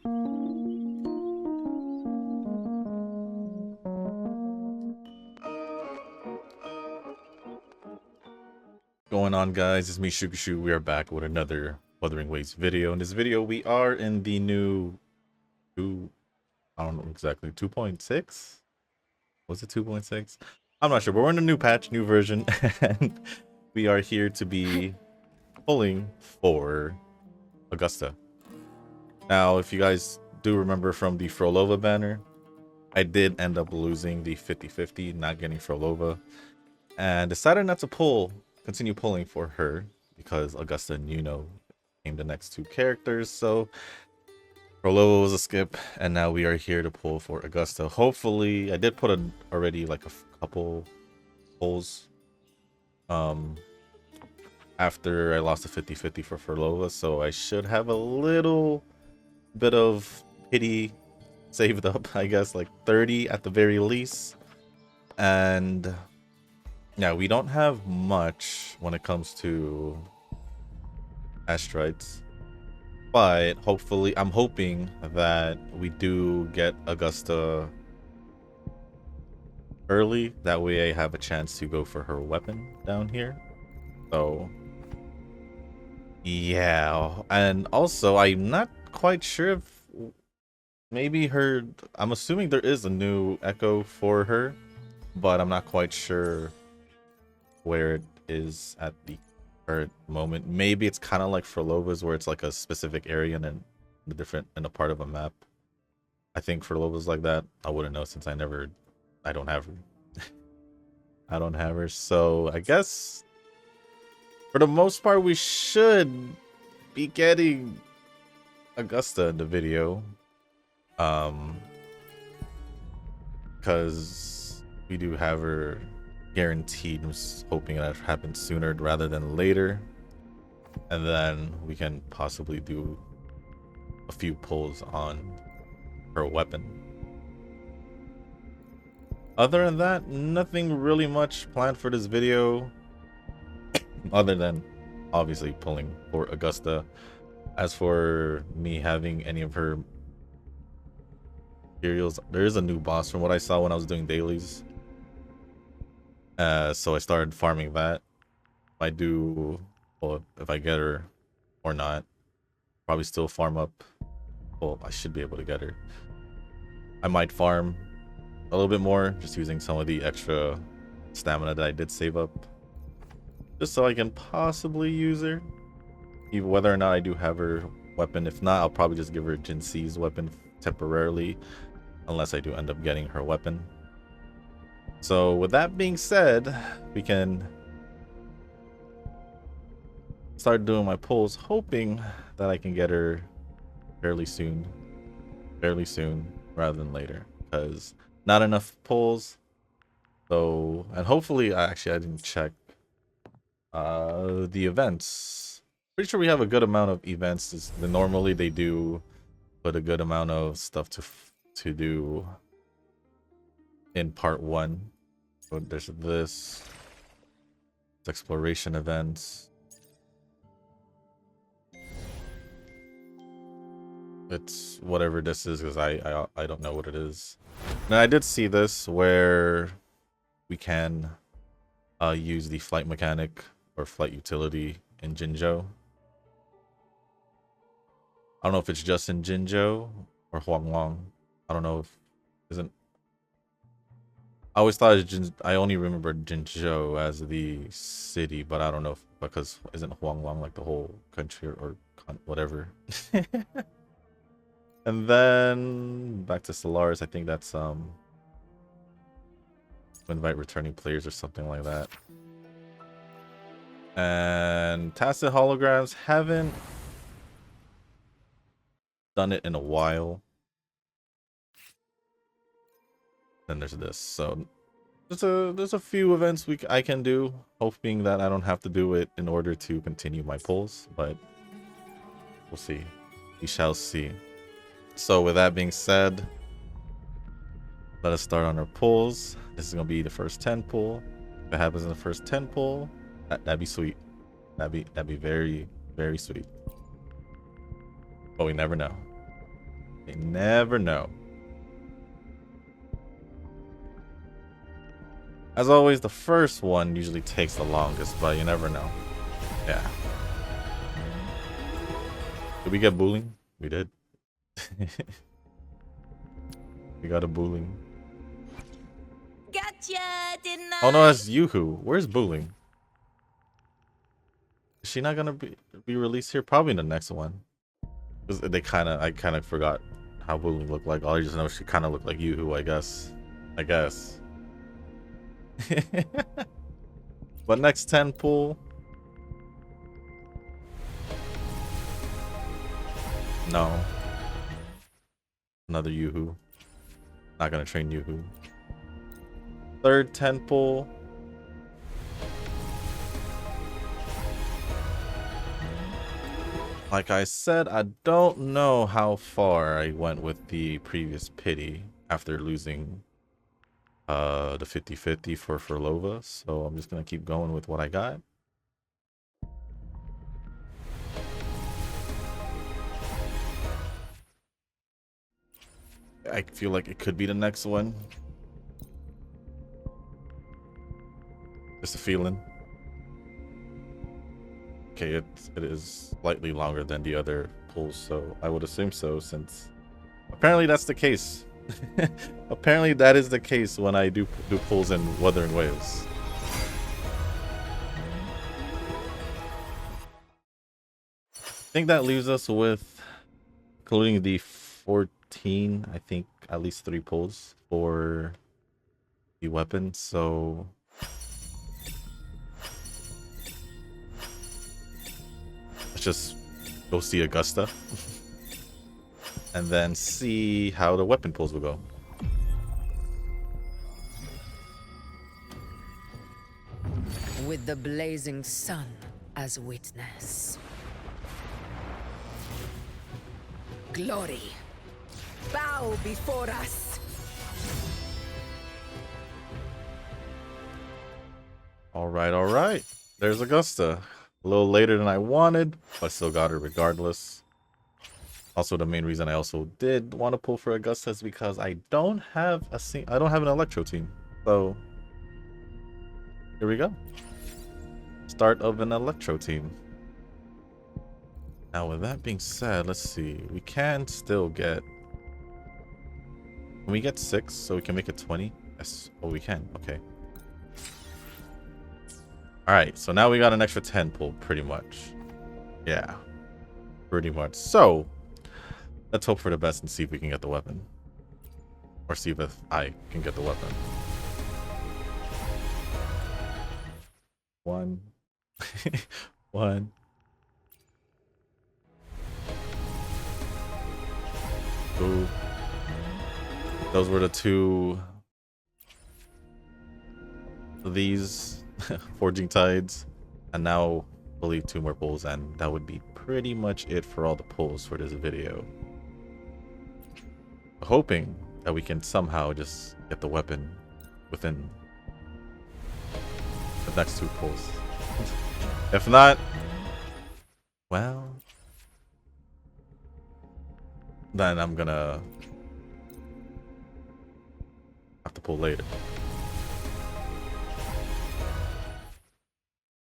Going on, guys? It's me, Shukashu. We are back with another Wuthering Waves video. In this video, we are in the new I don't know exactly, 2.6? Was it 2.6? I'm not sure, but we're in a new patch, new version, and we are here to be pulling for Augusta. Now, if you guys do remember from the Frolova banner, I did end up losing the 50-50, not getting Frolova, and decided not to continue pulling for her because Augusta and came the next two characters. So Frolova was a skip, and now we are here to pull for Augusta. Hopefully, I did put already like a couple pulls after I lost the 50-50 for Frolova, so I should have a little bit of pity saved up, I guess, like 30 at the very least. And yeah, we don't have much when it comes to asteroids, but hopefully, I'm hoping that we do get Augusta early. That way I have a chance to go for her weapon down here. So yeah, and also I'm not quite sure if maybe I'm assuming there is a new echo for her, but I'm not quite sure where it is at the current moment. Maybe it's kind of like Frolova's, where it's like a specific area and then in a part of a map. I think Frolova's like that. I wouldn't know since I don't have her. I don't have her, so I guess for the most part we should be getting Augusta in the video, because we do have her guaranteed. I'm just hoping that happens sooner rather than later, and then we can possibly do a few pulls on her weapon. Other than that, nothing really much planned for this video other than obviously pulling for Augusta. As for me having any of her materials, there is a new boss from what I saw when I was doing dailies. So I started farming that. If I get her or not, probably still farm up. Well, I should be able to get her. I might farm a little bit more, just using some of the extra stamina that I did save up, just so I can possibly use her, even whether or not I do have her weapon. If not, I'll probably just give her Jin C's weapon temporarily, unless I do end up getting her weapon. So with that being said, we can start doing my pulls, hoping that I can get her fairly soon rather than later, because not enough pulls. So, and hopefully, I didn't check the events. Pretty sure we have a good amount of events. Normally they do put a good amount of stuff to do in part 1. So there's this exploration events. It's whatever this is, because I don't know what it is. Now I did see this where we can use the flight mechanic or flight utility in Jinzhou. I don't know if it's just in Jinzhou or Huanglong. I don't know if isn't. I always thought I only remembered Jinzhou as the city, but I don't know because isn't Huanglong like the whole country or whatever. And then back to Solaris. I think that's invite returning players or something like that. And tacit holograms, haven't done it in a while. Then there's this. So there's a few events I can do, hoping that I don't have to do it in order to continue my pulls, but we'll see. We shall see. So with that being said, let us start on our pulls. This is gonna be the first 10 pull. If it happens in the first 10 pull, that'd be sweet. That'd be very, very sweet. But we never know. You never know. As always, the first one usually takes the longest, but you never know. Yeah. Did we get booling? We did. We got a booling. Gotcha, didn't I? Oh no, that's Yoo-hoo. Where's booling? Is she not gonna be released here? Probably in the next one. I kind of forgot how booling looked like. All I just know she kind of looked like Yoo-hoo, I guess. But next 10 pull. No. Another Yoo-hoo. Not gonna train Yoo-hoo. Third 10 pull. Like I said, I don't know how far I went with the previous pity after losing the 50-50 for Lova, so I'm just gonna keep going with what I got. I feel like it could be the next one. Just a feeling. Okay, it is slightly longer than the other pulls, so I would assume so, since apparently that's the case. Apparently that is the case when I do pulls in Wuthering Waves. I think that leaves us with, including the 14, I think at least 3 pulls for the weapon, so let's just go see Augusta and then see how the weapon pulls will go. With the blazing sun as witness. Glory, bow before us. All right. There's Augusta. A little later than I wanted, but I still got her regardless. Also, the main reason I also did want to pull for Augusta is because I don't have an electro team. So here we go. Start of an electro team. Now, with that being said, let's see. We can still get. Can we get 6 so we can make it 20? Yes. Oh, we can. Okay. Alright, so now we got an extra 10 pull, pretty much. Yeah. Pretty much. So, let's hope for the best and see if we can get the weapon. Or see if I can get the weapon. 1. 1. 2. Those were the 2 of these Forging Tides, and now I believe 2 more pulls, and that would be pretty much it for all the pulls for this video. Hoping that we can somehow just get the weapon within the next 2 pulls. If not, well, then I'm gonna have to pull later.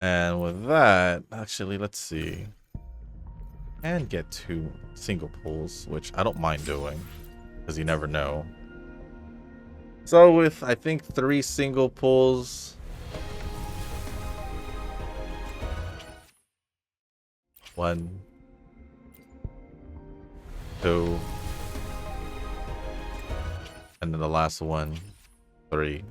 And with that, actually, let's see. And get 2 single pulls, which I don't mind doing, because you never know. So with, I think, 3 single pulls. 1, 2, and then the last one, 3.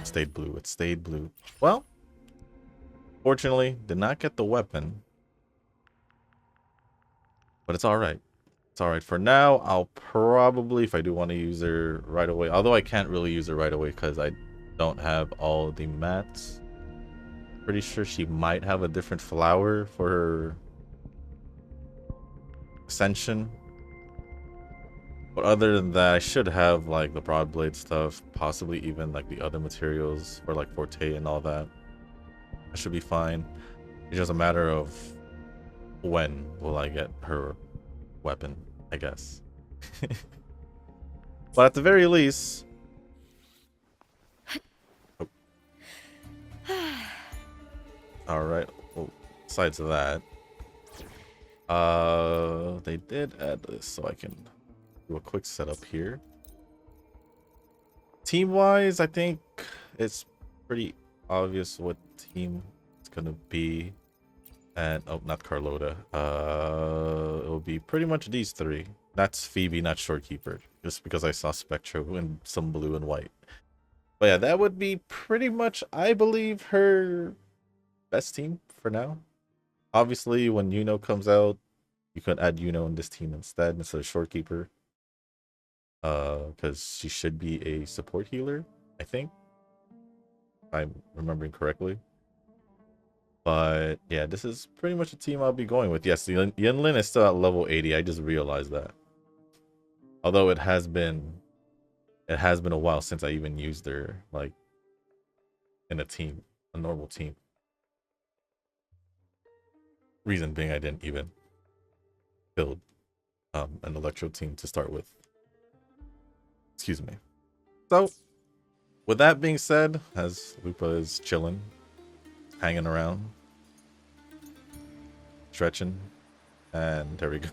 Stayed blue. It stayed blue. Well, fortunately, did not get the weapon, but it's all right. It's all right for now. I'll probably, if I do want to use her right away, although I can't really use her right away because I don't have all the mats. Pretty sure she might have a different flower for her ascension. But other than that, I should have like the broad blade stuff, possibly even like the other materials for like Forte and all that. I should be fine. It's just a matter of when will I get her weapon, I guess. But at the very least, oh. All right. Well, besides that, they did add this, so I can do a quick setup here. Team-wise, I think it's pretty obvious what team it's gonna be. And oh, not Carlota. It'll be pretty much these three. That's Phoebe, not Shorekeeper, just because I saw Spectra in some blue and white. But yeah, that would be pretty much, I believe, her best team for now. Obviously, when Yuno comes out, you could add Yuno in this team instead of Shorekeeper. Because she should be a support healer, I think. If I'm remembering correctly. But yeah, this is pretty much a team I'll be going with. Yes, Yinlin is still at level 80. I just realized that. Although it has been a while since I even used her like in a team, a normal team. Reason being I didn't even build an electro team to start with. Excuse me. So with that being said, as Lupa is chilling, hanging around, stretching, and there we go.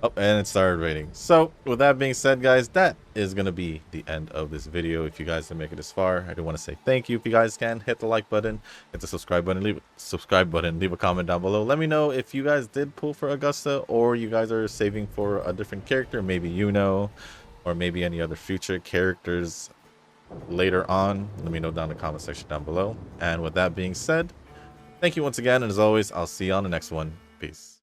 Oh, and it started raining. So with that being said, guys, that is gonna be the end of this video. If you guys didn't make it this far, I do want to say thank you. If you guys can, hit the like button, hit the subscribe button, leave a comment down below. Let me know if you guys did pull for Augusta, or you guys are saving for a different character, maybe Yuno, or maybe any other future characters later on. Let me know down in the comment section down below. And with that being said, thank you once again, and as always, I'll see you on the next one. Peace.